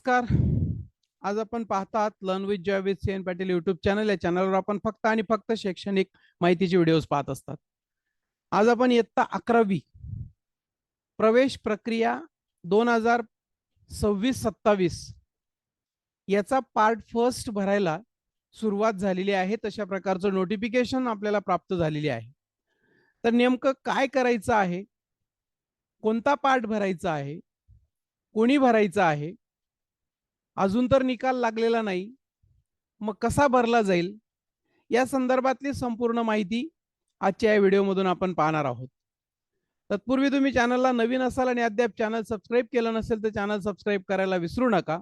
नमस्कार. आज आपण पाहतात learn with joy with C N Patil YouTube channel. या चॅनलवर आपण फक्त आणि फक्त शैक्षणिक माहितीचे व्हिडिओज पाहत असतात. आज आपण इयत्ता 11वी प्रवेश प्रक्रिया 2026-27 याचा पार्ट फर्स्ट भरायला सुरुवात झालेली आहे. तशा प्रकारचं नोटिफिकेशन आपल्याला प्राप्त झालेली आहे. तर नेमकं काय करायचं आहे, कोणता पार्ट भरायचा आहे, कोणी भरायचा आहे, अजून तर निकाल लागलेला नाही, मग कसा भरला जाईल, या संदर्भातली संपूर्ण माहिती आजच्या या व्हिडिओमधून आपण पाहणार आहोत. तत्पूर्वी तुम्ही चॅनलला नवीन असाल आणि अद्याप चॅनल सबस्क्राईब केलं नसेल तर चॅनल सबस्क्राईब करायला विसरू नका,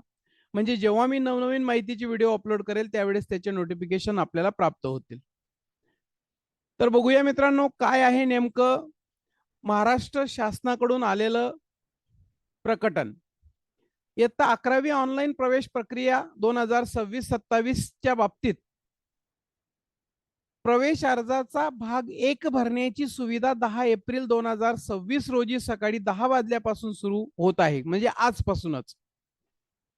म्हणजे जेव्हा मी नवनवीन माहितीचे व्हिडिओ अपलोड करेल त्यावेळेस त्याचे नोटिफिकेशन आपल्याला प्राप्त होतील. तर बघूया मित्रांनो, काय आहे नेमकं महाराष्ट्र शासनाकडून आलेलं प्रकटन. इयत्ता 11वी ऑनलाईन प्रवेश प्रक्रिया 2026-27च्या बाबतीत प्रवेश अर्जाचा भाग 1 भरण्याची सुविधा 10 एप्रिल 2026 रोजी सकाळी 10 वाजल्यापासून सुरू होत आहे, म्हणजे आजपासूनच.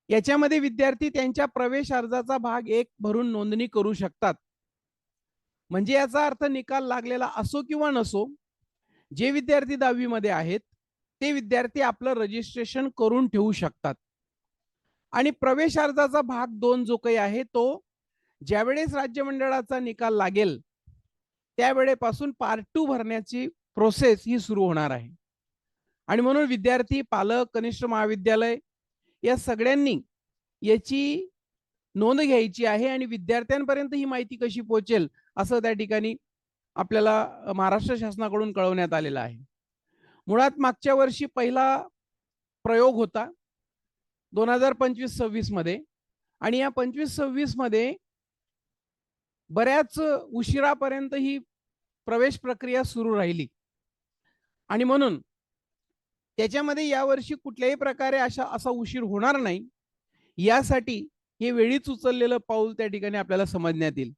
याच्यामध्ये विद्यार्थी त्यांच्या प्रवेश अर्जाचा भाग 1 भरून नोंदणी करू शकतात. म्हणजे याचा अर्थ निकाल लागलेला असो किंवा नसो, जे विद्यार्थी 10वी मध्ये आहेत ते विद्यार्थी आपलं रजिस्ट्रेशन करून ठेवू शकतात. आणि प्रवेश अर्जाचा भाग 2 जो काही आहे तो ज्यावेळेस राज्य मंडळाचा निकाल लागेल त्यावेळेपासून पार्ट 2 भरण्याची प्रोसेस ही सुरू होणार आहे. आणि म्हणून विद्यार्थी, पालक, कनिष्ठ महाविद्यालय या सगळ्यांनी याची नोंद घ्यायची आहे. आणि विद्यार्थ्यांपर्यंत ही माहिती कशी पोहोचेल असं त्या ठिकाणी आपल्याला महाराष्ट्र शासनाकडून कळवण्यात आलेलं आहे. मुळात मागच्या वर्षी पहिला प्रयोग होता 2025-26 मध्ये, आणि या 25-26 मध्ये बऱ्याच उशिरापर्यंत ही प्रवेश प्रक्रिया सुरू राहिली. आणि म्हणून त्याच्यामध्ये यावर्षी कुठल्याही प्रकारे असा उशीर होणार नाही, यासाठी हे वेळीच उचललेलं पाऊल त्या ठिकाणी आपल्याला समजण्यात येईल.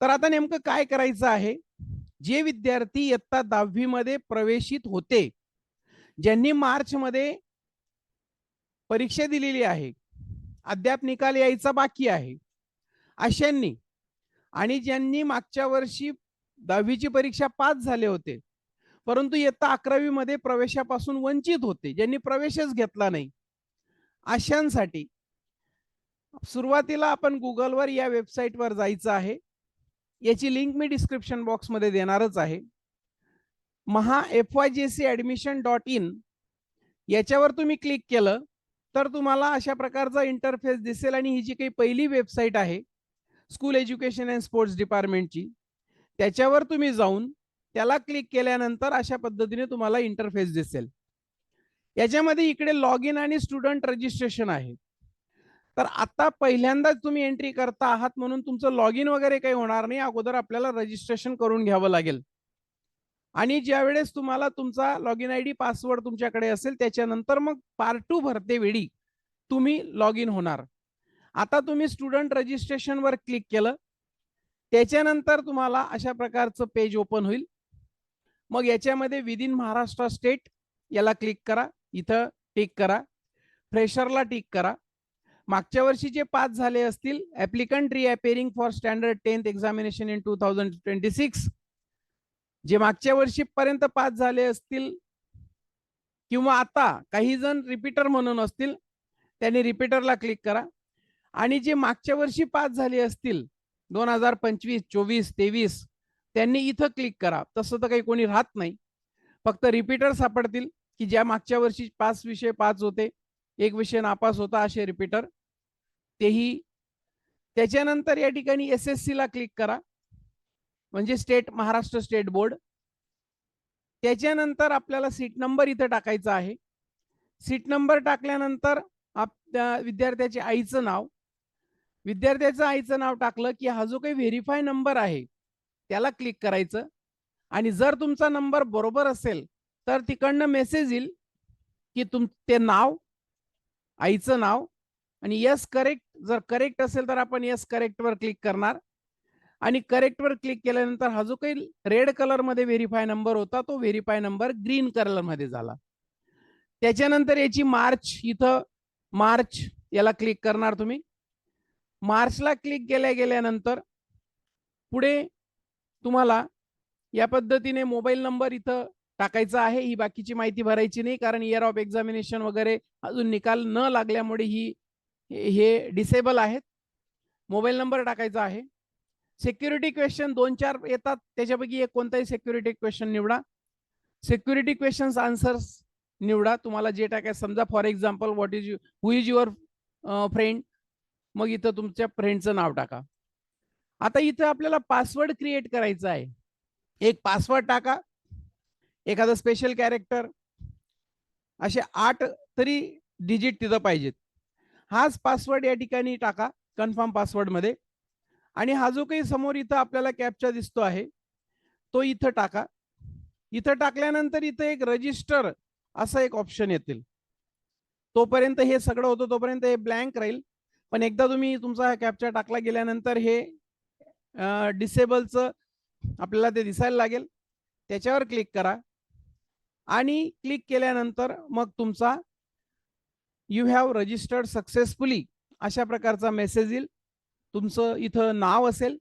तर आता नेमकं काय करायचं आहे, जे विद्यार्थी इयत्ता 10वी मध्ये प्रवेशित होते, ज्यांनी मार्च मध्ये परीक्षा दिलेली आहे, अद्याप निकाल यायचा बाकी आहे, अशांनी, आणि ज्यांनी मागच्या वर्षी 10वीची परीक्षा पास झाले होते परंतु इयत्ता 11वी मध्ये प्रवेशापासून वंचित होते, ज्यांनी प्रवेशच घेतला नाही, अशांसाठी सुरुवातीला आपण गुगलवर या वेबसाईटवर जायचं आहे. याची लिंक मी डिस्क्रिप्शन बॉक्समध्ये देणारच आहे. mahafyjcadmission.in याच्यावर तुम्ही क्लिक केलं तर तुम्हाला अशा प्रकारचा इंटरफेस दिसेल. आणि ही जी काही पहिली वेबसाईट आहे स्कूल एज्युकेशन अँड स्पोर्ट्स डिपार्टमेंटची, त्याच्यावर तुम्ही जाऊन त्याला क्लिक केल्यानंतर अशा पद्धतीने तुम्हाला इंटरफेस दिसेल. याच्यामध्ये इकडे लॉग इन आणि स्टुडंट रजिस्ट्रेशन आहे. तर आता पहिल्यांदाच तुम्ही एंट्री करता आहात म्हणून तुमचं लॉग इन वगैरे काही होणार नाही, अगोदर आपल्याला रजिस्ट्रेशन करून घ्यावं लागेल. आणि ज्यावेळेस तुम्हाला तुमचा लॉग इन आयडी पासवर्ड तुमच्याकडे असेल त्याच्यानंतर मग पार्ट 2 भरते वेळी तुम्ही लॉग इन होणार. आता तुम्ही स्टुडंट रजिस्ट्रेशन वर क्लिक केलं, त्याच्यानंतर तुम्हाला अशा प्रकारचं पेज ओपन होईल. मग याच्यामध्ये विदिन महाराष्ट्र स्टेट याला क्लिक करा, इथं टिक करा, फ्रेशरला टिक करा. मागच्या वर्षी जे पास झाले असतील, applicant reappearing for standard 10th examination in 2026, जे मागच्या वर्षी पर्यंत पास झाले असतील किंवा आता काही जण रिपीटर म्हणून असतील, त्यांनी रिपीटरला क्लिक करा. आणि जे मागच्या वर्षी पास झाले असतील 2025, 24, 23, त्यांनी इथं क्लिक करा. तसं तर काही कोणी राहत नाही, फक्त रिपीटर सापडतील की ज्या मागच्या वर्षी 5 विषय पास होते, 1 विषय नापास होता, असे रिपीटर तेही. त्याच्यानंतर या ठिकाणी SSC ला क्लिक करा, म्हणजे स्टेट, महाराष्ट्र स्टेट बोर्ड. त्याच्यानंतर आपल्याला सीट नंबर इथं टाकायचा आहे. सीट नंबर टाकल्यानंतर विद्यार्थ्याच्या आईचं नाव, विद्यार्थ्याचं आईचं नाव टाकलं की हा जो काही व्हेरीफाय नंबर आहे त्याला क्लिक करायचं. आणि जर तुमचा नंबर बरोबर असेल तर तिकडनं मेसेज येईल की ते नाव, आईचं नाव, आणि यस करेक्ट. जर करेक्ट असेल तर आपण यस करेक्ट वर क्लिक करणार. आणि करेक्ट वर क्लिक केल्यानंतर हा जो काही रेड कलर मध्ये व्हेरीफाय नंबर होता तो व्हेरीफाय नंबर ग्रीन कलर मध्ये झाला. त्याच्यानंतर याची मार्च इथं मार्च याला क्लिक करणार तुम्ही. मार्चला क्लिक गेल्यानंतर पुढे तुम्हाला या पद्धतीने मोबाईल नंबर इथं टाकायचा आहे. ही बाकीची माहिती भरायची नाही, कारण इयर ऑफ एक्झामिनेशन वगैरे अजून निकाल न लागल्यामुळे हे डिसेबल आहेत. मोबाईल नंबर टाकायचा आहे. सिक्युरिटी क्वेश्चन 2-4 येतात, त्याच्यापैकी एक कोणताही सिक्युरिटी क्वेश्चन निवडा. सिक्युरिटी क्वेश्चन्स आन्सर्स निवडा, तुम्हाला जे टाकायचं. समजा for example who is your friend, मग इथं तुमच्या फ्रेंडचं नाव टाका. आता इथं आपल्याला पासवर्ड क्रिएट करायचा आहे. एक पासवर्ड टाका, एखादं स्पेशल कॅरेक्टर, असे 8 तरी डिजिट तिथं पाहिजेत. हाच पासवर्ड या ठिकाणी टाका कन्फर्म पासवर्ड मध्ये. आणि हा जो काही समोर इथं आपल्याला कॅप्चा दिसतो आहे तो इथं टाका. इथं टाकल्यानंतर इथं एक रजिस्टर असं एक ऑप्शन येतील. तोपर्यंत हे सगळं होतं, तोपर्यंत हे ब्लँक राहील. पण एकदा तुम्ही तुमचा कॅप्चा टाकला गेल्यानंतर हे डिसेबलचं आपल्याला ते दिसायला लागेल. त्याच्यावर क्लिक करा आणि क्लिक केल्यानंतर मग तुमचा यू हॅव रजिस्टर्ड सक्सेसफुली अशा प्रकारचा मेसेज येईल. तुमचं इथं नाव असेल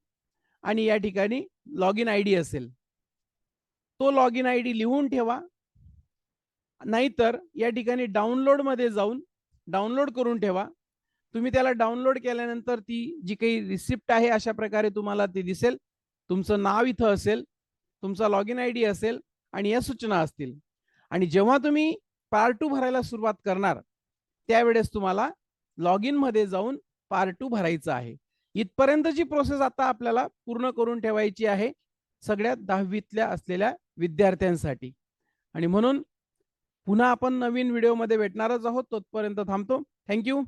आणि या ठिकाणी लॉग इन आयडी असेल. तो लॉग इन आयडी लिहून ठेवा, नाहीतर या ठिकाणी डाउनलोड मध्ये जाऊन डाउनलोड करून ठेवा. तुम्ही त्याला डाउनलोड केल्यानंतर ती जी काही रिसिप्ट आहे अशा प्रकारे तुम्हाला ती दिसेल. तुमचं नाव इथं असेल, तुमचा लॉग इन आयडी असेल आणि या सूचना असतील. आणि जेव्हा तुम्ही पार्ट 2 भरायला सुरुवात करणार त्यावेळेस तुम्हाला लॉग इन मध्ये जाऊन पार्ट 2 भरायचं आहे. इथपर्यंतची प्रोसेस आता आपल्याला पूर्ण करून ठेवायची आहे सगळ्या 10वीतल्या असलेल्या विद्यार्थ्यांसाठी. आणि म्हणून पुन्हा आपण नवीन व्हिडिओमध्ये भेटणारच आहोत. तोपर्यंत थांबतो. थँक्यू.